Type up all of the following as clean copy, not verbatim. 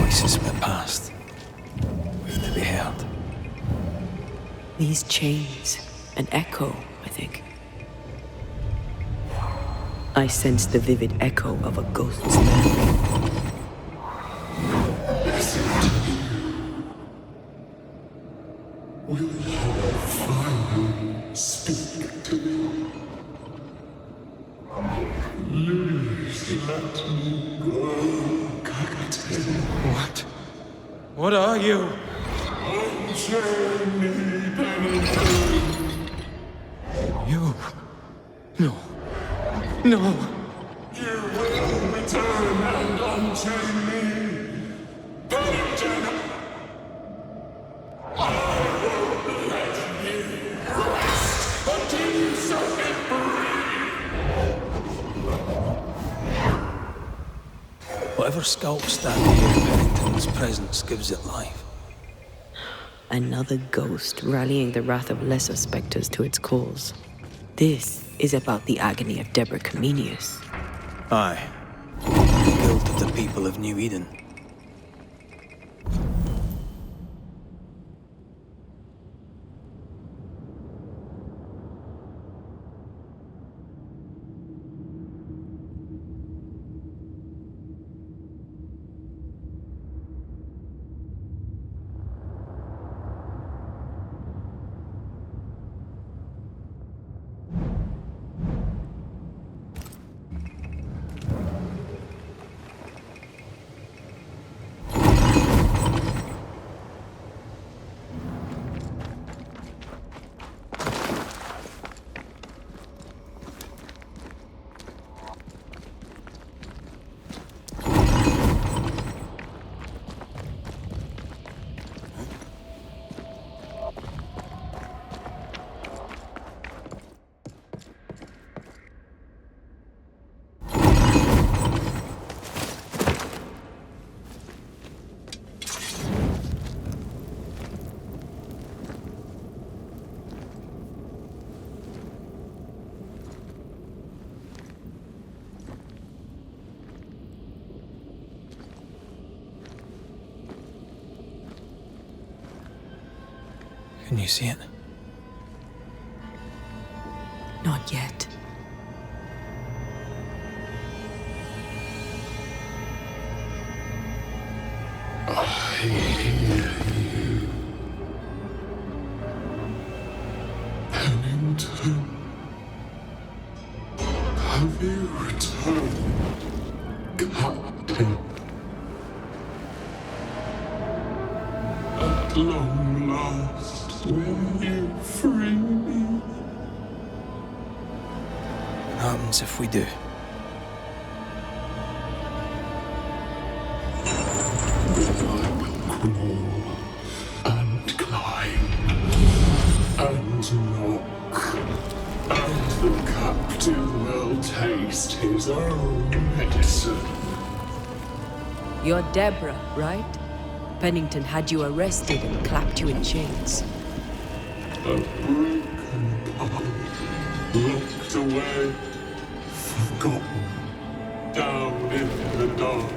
voices from the past, waiting to be heard. These chains, an echo, I think. I sense the vivid echo of a ghost's memory. Will you finally speak to me? Please let me go, Captain. What? What are you? Unchain me, Pennington. You? No. No! You will return and unchain me, Pennington. I won't let you rest until you set me free. Whatever skulks stand here, Pennington's presence gives it life. Another ghost rallying the wrath of lesser specters to its cause. This is about the agony of Deborah Comenius. Aye. The guilt of the people of New Eden. Can you see it? Not yet. I hear you, Pennington. Have you returned, Captain? At long last, will you free me? What happens if we do? Crawl and climb and knock, and the captain will taste his own medicine. You're Deborah, right? Pennington had you arrested and clapped you in chains. A broken path, locked away, forgotten, down in the dark.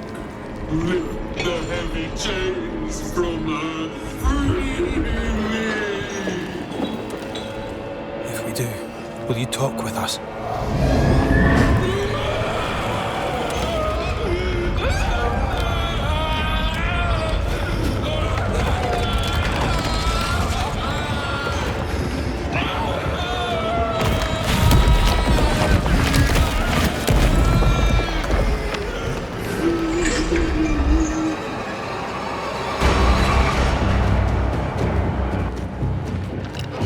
Lift the heavy chains from her, free me. If we do, will you talk with us?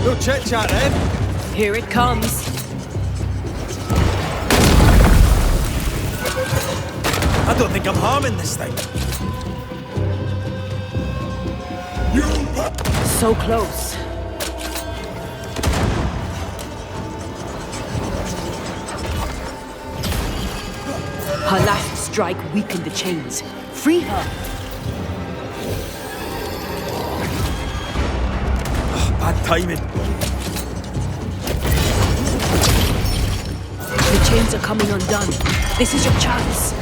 No chit-chat, eh? Here it comes. I don't think I'm harming this thing. So close. Her last strike weakened the chains. Free her! Bad timing. The chains are coming undone. This is your chance.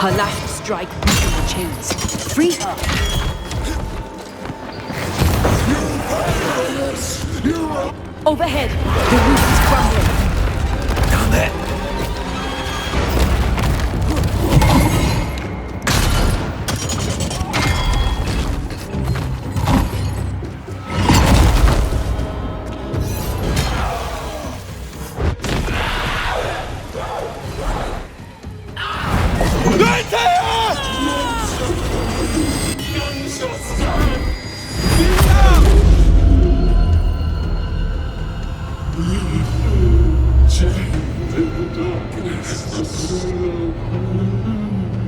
Her last strike weakened the chains. Free her! Overhead, the roof is crumbling. Down there.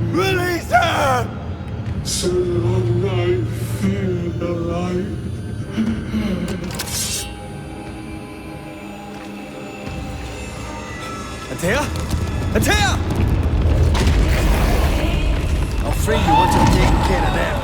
Release her! So long I fear the light. Antea? Antea! I'll free you once I've taken care of them.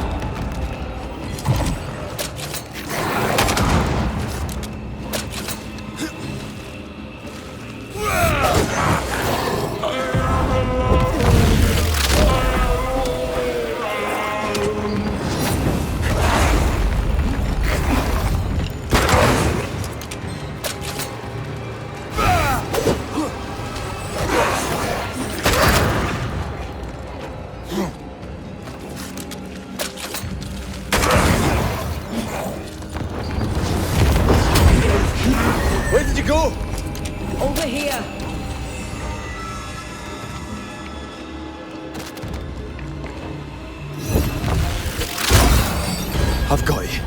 Where did you go? Over here! I've got you.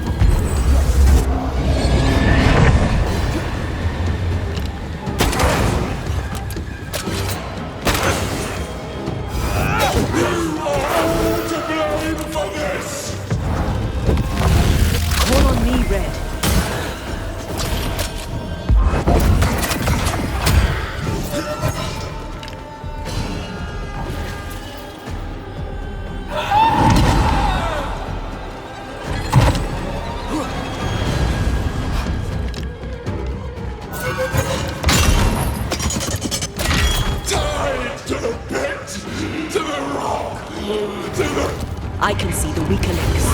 To blame for this! Call on me, Red. Tied to the pit! To the rock! To the... I can see the weaker links.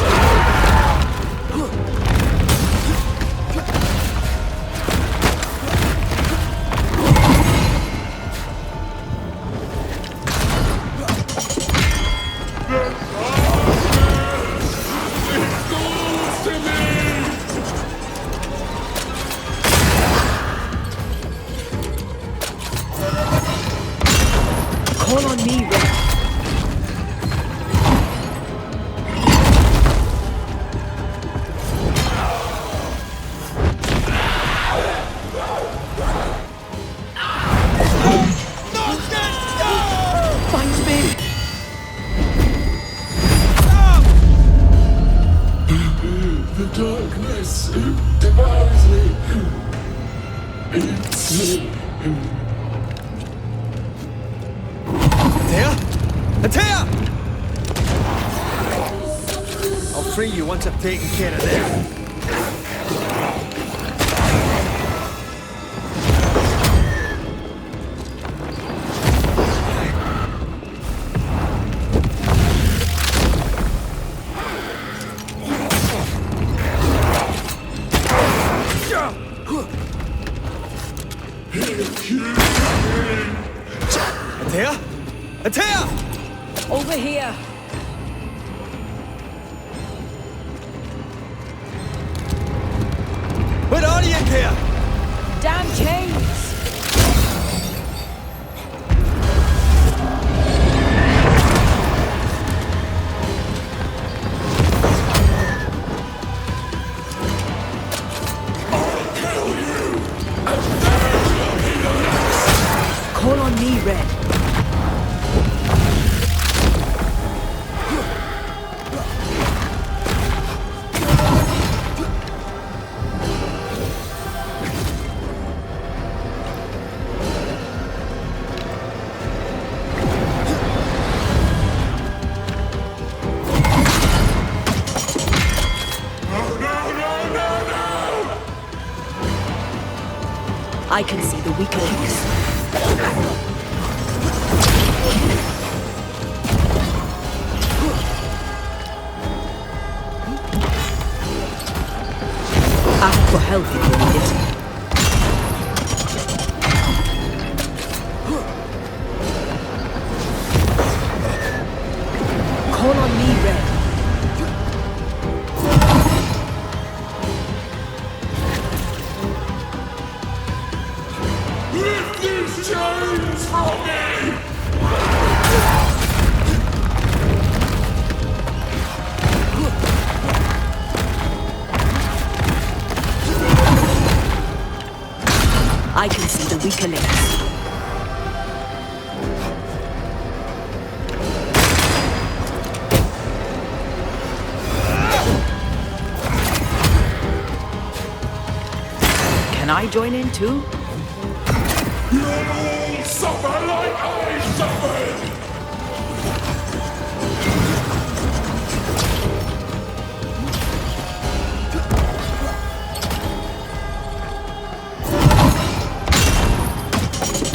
Calls to me! Call on me, Red. Find me! The darkness devours me. It's me. Antea? Antea! I'll free you once I've taken care of them. Antea? Antea! Over here! Where are you, Antea? Damn chains! Call on me, Red. I can see the weaker links. for help if you need it. Call on me, Red. Lift these chains from me! I can see the weaker links. Can I join in too? You'll all suffer like I suffered!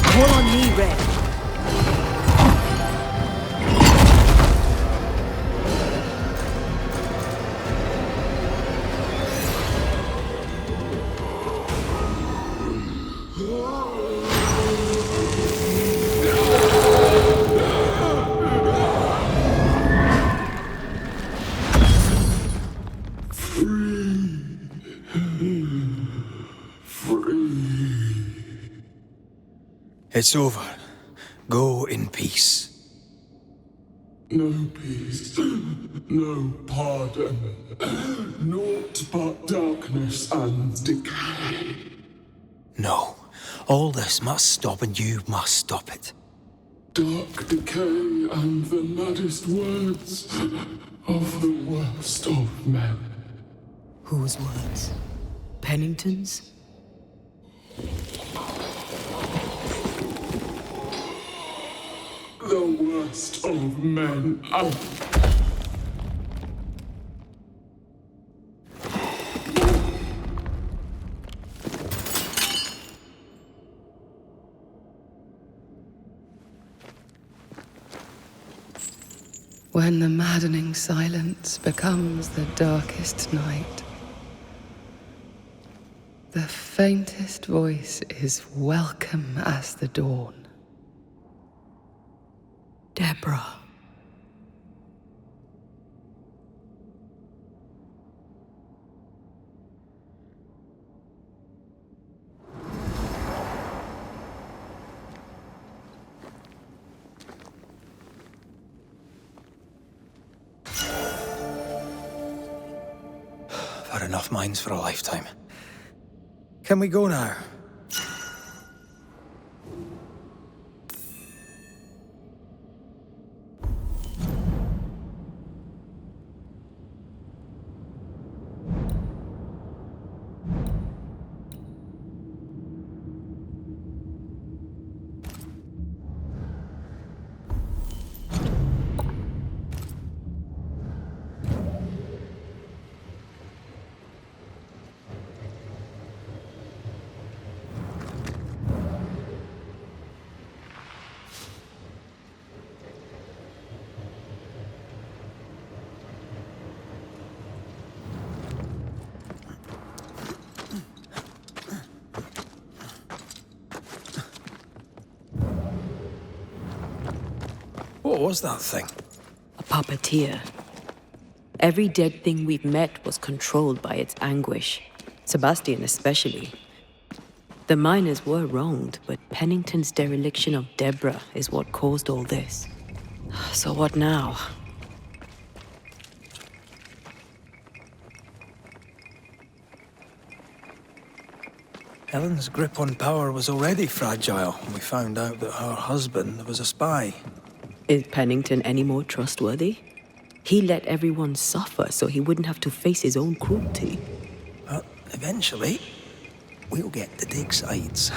Call on me, Red. It's over. Go in peace. No peace, no pardon, naught but darkness and decay. No. All this must stop and you must stop it. Dark decay and the maddest words of the worst of men. Whose words? Pennington's? The worst of men. When the maddening silence becomes the darkest night, the faintest voice is welcome as the dawn. Deborah. I've had enough minds for a lifetime. Can we go now? What was that thing? A puppeteer. Every dead thing we've met was controlled by its anguish. Sebastian especially. The miners were wronged, but Pennington's dereliction of Deborah is what caused all this. So what now? Helen's grip on power was already fragile when we found out that her husband was a spy. Is Pennington any more trustworthy? He let everyone suffer so he wouldn't have to face his own cruelty. But eventually, we'll get to take sides.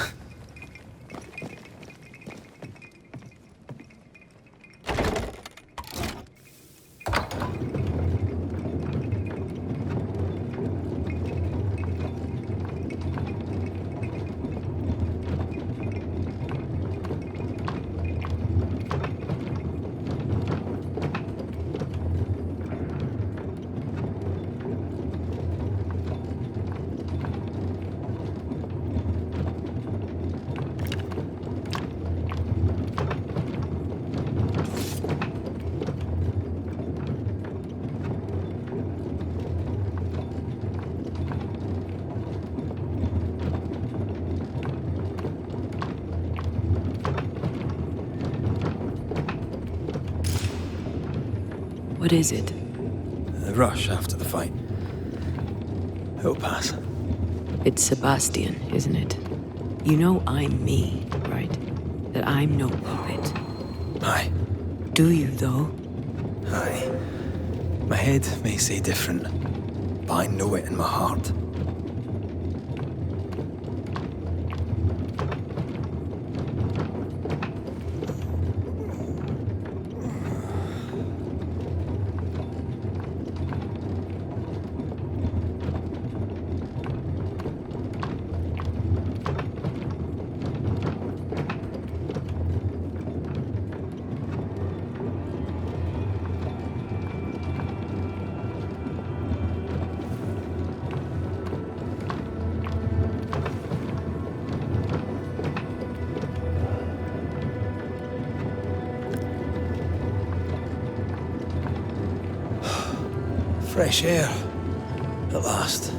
What is it? The rush after the fight. It'll pass. It's Sebastian, isn't it? You know I'm me, right? That I'm no puppet. Aye. Do you, though? Aye. My head may say different, but I know it in my heart. Fresh air. At last.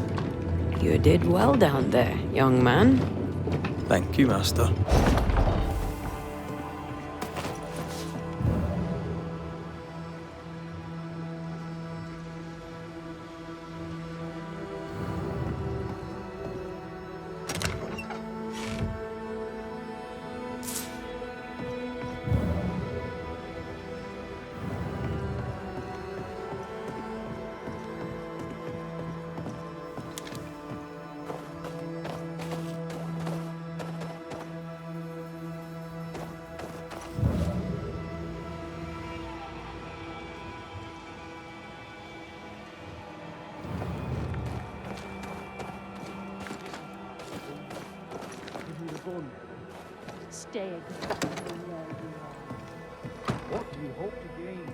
You did well down there, young man. Thank you, Master. Stay exactly where you are. What do you hope to gain?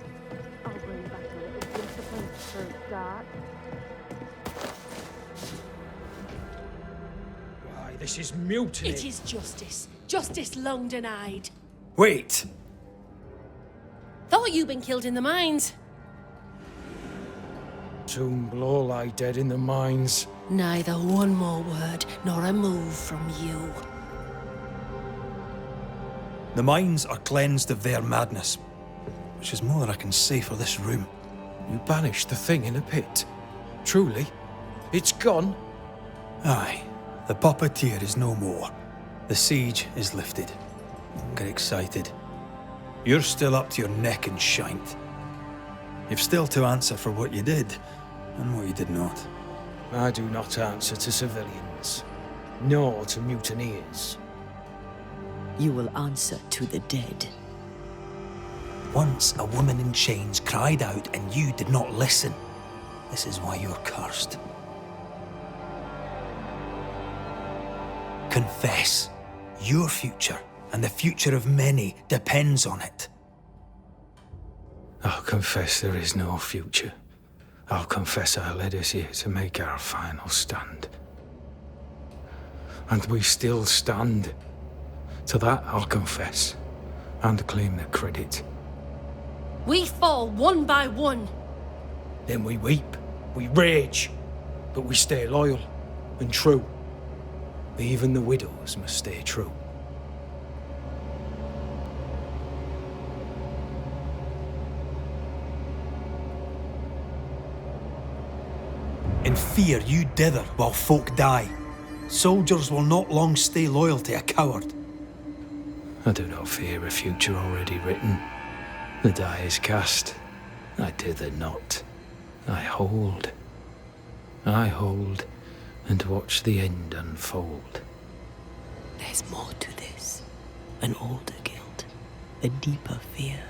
I'll bring back a little discipline for a start. Why, this is mutiny. It is justice. Justice long denied. Wait! Thought you'd been killed in the mines. Soon will all lie dead in the mines. Neither one more word nor a move from you. The mines are cleansed of their madness, which is more than I can say for this room. You banished the thing in a pit. Truly, it's gone. Aye, the Puppeteer is no more. The siege is lifted. Get excited. You're still up to your neck in shite. You've still to answer for what you did, and what you did not. I do not answer to civilians, nor to mutineers. You will answer to the dead. Once a woman in chains cried out and you did not listen. This is why you're cursed. Confess. Your future and the future of many depends on it. I'll confess there is no future. I'll confess I led us here to make our final stand. And we still stand. To that I'll confess, and claim the credit. We fall one by one. Then we weep, we rage, but we stay loyal and true. Even the widows must stay true. In fear you dither while folk die. Soldiers will not long stay loyal to a coward. I do not fear a future already written. The die is cast. I dither not. I hold. I hold and watch the end unfold. There's more to this. An older guilt. A deeper fear.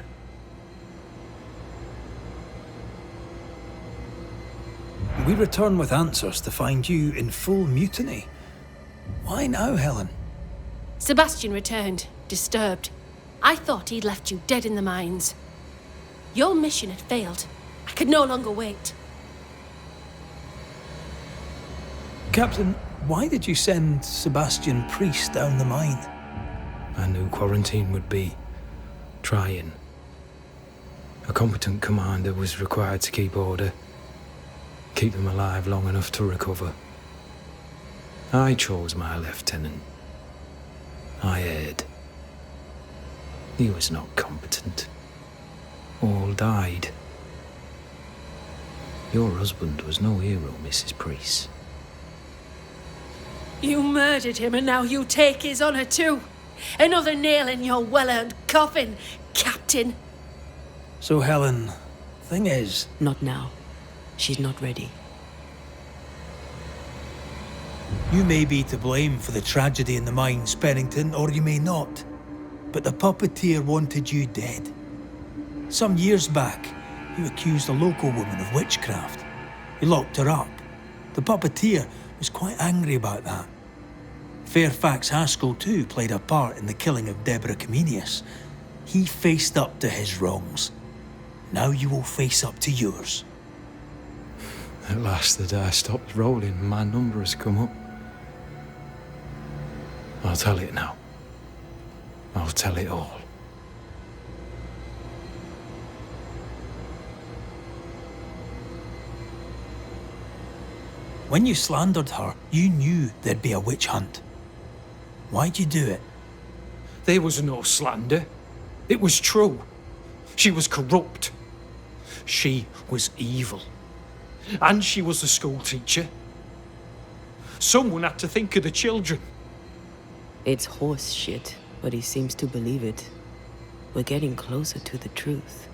We return with answers to find you in full mutiny. Why now, Helen? Sebastian returned, disturbed. I thought he'd left you dead in the mines. Your mission had failed. I could no longer wait. Captain, why did you send Sebastian Priest down the mine? I knew quarantine would be trying. A competent commander was required to keep order, keep them alive long enough to recover. I chose my lieutenant. I erred. He was not competent. All died. Your husband was no hero, Mrs. Priest. You murdered him and now you take his honour too. Another nail in your well-earned coffin, Captain. So, Helen, thing is... Not now. She's not ready. You may be to blame for the tragedy in the mines, Pennington, or you may not. But the puppeteer wanted you dead. Some years back, you accused a local woman of witchcraft. You locked her up. The puppeteer was quite angry about that. Fairfax Haskell too played a part in the killing of Deborah Comenius. He faced up to his wrongs. Now you will face up to yours. At last the die stopped rolling and my number has come up. I'll tell it now. I'll tell it all. When you slandered her, you knew there'd be a witch hunt. Why'd you do it? There was no slander. It was true. She was corrupt. She was evil. And she was a school teacher. Someone had to think of the children. It's horse shit, but he seems to believe it. We're getting closer to the truth.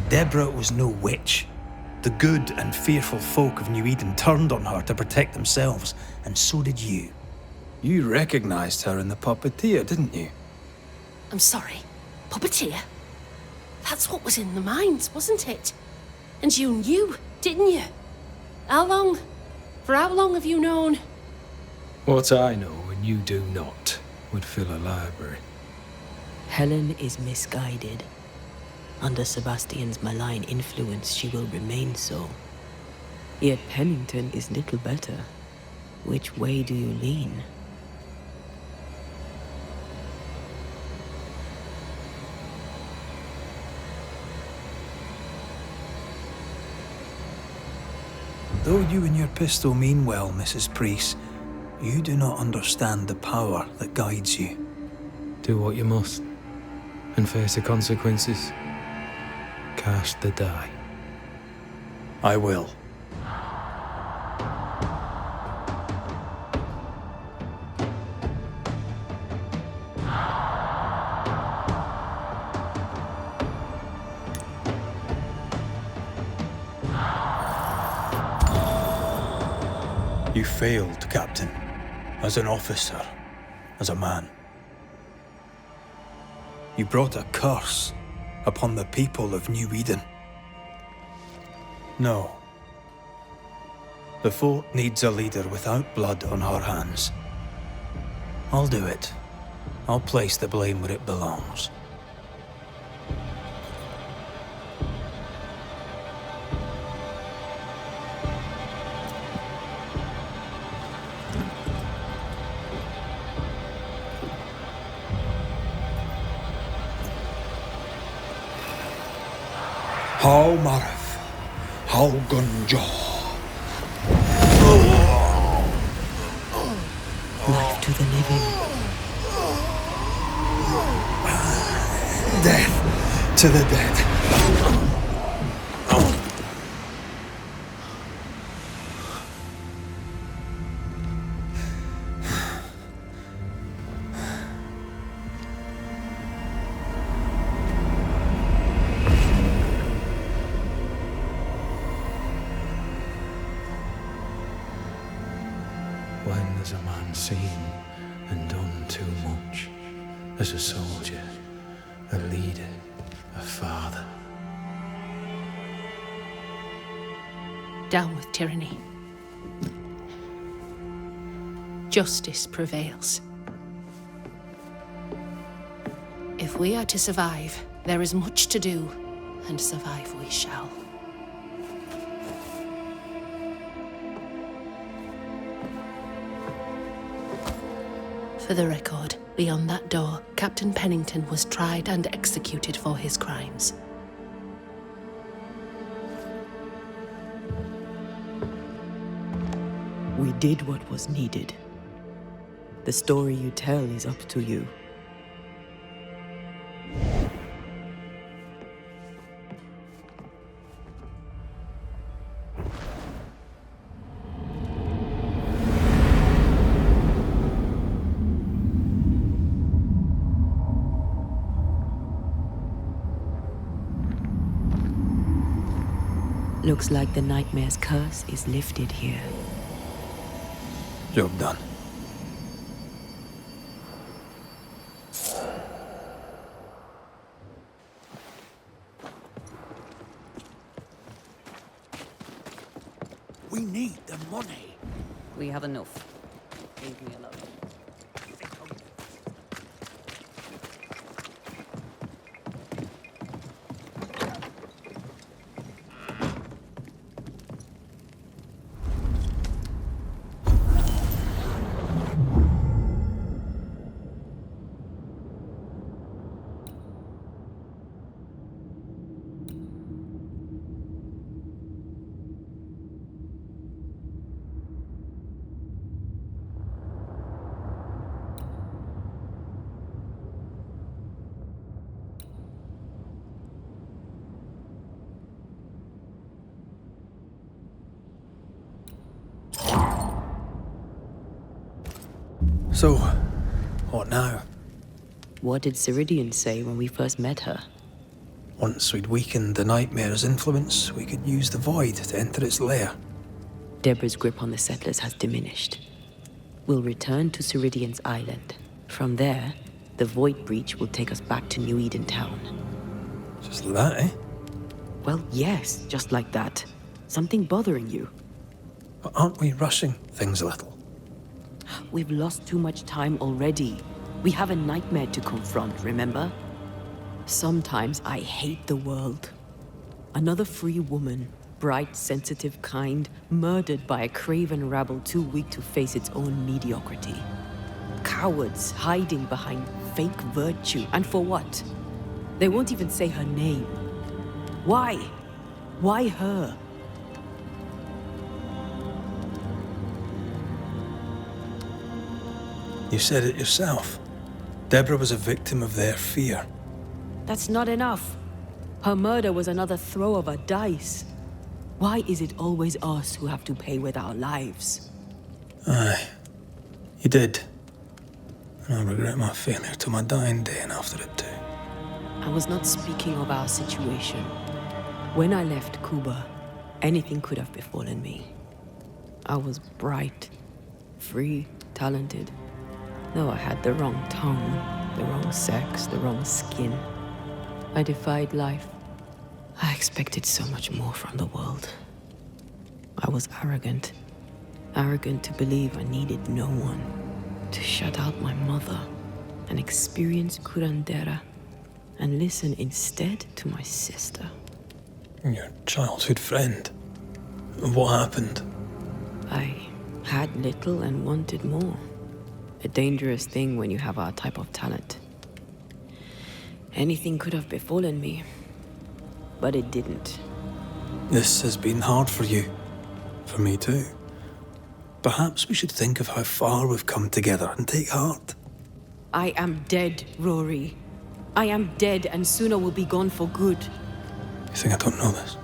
Deborah was no witch. The good and fearful folk of New Eden turned on her to protect themselves, and so did you. You recognized her in the puppeteer, didn't you? I'm sorry. Puppeteer? That's what was in the mines, wasn't it? And you knew, didn't you? How long? For how long have you known? What I know and you do not would fill a library. Helen is misguided. Under Sebastian's malign influence, she will remain so. Yet Pennington is little better. Which way do you lean? Though you and your pistol mean well, Mrs. Priest, you do not understand the power that guides you. Do what you must, and face the consequences. Cast the die. I will. You failed, Captain. As an officer, as a man. You brought a curse upon the people of New Eden. No. The fort needs a leader without blood on her hands. I'll do it. I'll place the blame where it belongs. How Marif, how Gunjaw. Life to the living. Death to the dead. When there's a man seen and done too much, as a soldier, a leader, a father. Down with tyranny. Justice prevails. If we are to survive, there is much to do, and survive we shall. For the record, beyond that door, Captain Pennington was tried and executed for his crimes. We did what was needed. The story you tell is up to you. Looks like the nightmare's curse is lifted here. Job done. We need the money. We have enough. Leave me alone. So, what now? What did Ceridian say when we first met her? Once we'd weakened the nightmare's influence, we could use the void to enter its lair. Deborah's grip on the settlers has diminished. We'll return to Ceridian's island. From there, the void breach will take us back to New Eden Town. Just like that, eh? Well, yes, just like that. Something bothering you. But aren't we rushing things a little? We've lost too much time already. We have a nightmare to confront, remember? Sometimes I hate the world. Another free woman, bright, sensitive, kind, murdered by a craven rabble too weak to face its own mediocrity. Cowards hiding behind fake virtue. And for what? They won't even say her name. Why? Why her? You said it yourself. Deborah was a victim of their fear. That's not enough. Her murder was another throw of a dice. Why is it always us who have to pay with our lives? Aye. You did. And I regret my failure to my dying day and after it too. I was not speaking of our situation. When I left Cuba, anything could have befallen me. I was bright, free, talented. Though I had the wrong tongue, the wrong sex, the wrong skin. I defied life. I expected so much more from the world. I was arrogant. Arrogant to believe I needed no one. To shut out my mother and experience curandera and listen instead to my sister. Your childhood friend. What happened? I had little and wanted more. A dangerous thing when you have our type of talent. Anything could have befallen me, but it didn't. This has been hard for you. For me too. Perhaps we should think of how far we've come together and take heart. I am dead, Rory. I am dead, and sooner will be gone for good. You think I don't know this?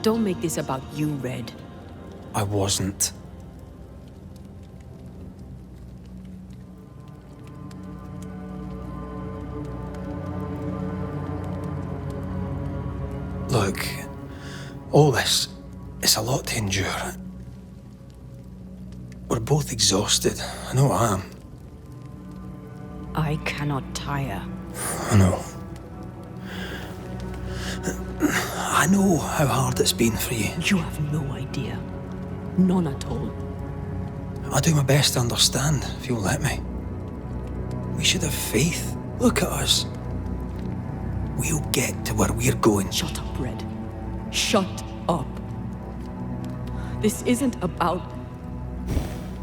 Don't make this about you, Red. I wasn't. Look, all this, it's a lot to endure. We're both exhausted. I know I am. I cannot tire. I know. I know how hard it's been for you. You have no idea. None at all. I'll do my best to understand, if you'll let me. We should have faith. Look at us. We'll get to where we're going. Shut up, Red. Shut up. This isn't about...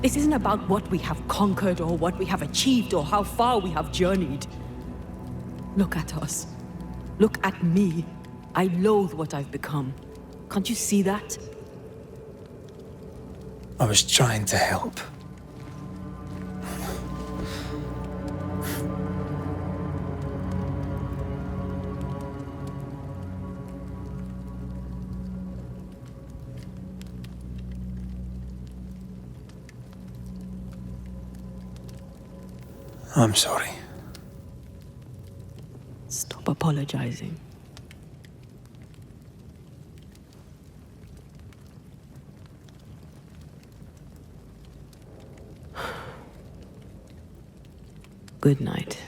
This isn't about what we have conquered or what we have achieved or how far we have journeyed. Look at us. Look at me. I loathe what I've become. Can't you see that? I was trying to help. I'm sorry. Stop apologizing. Good night.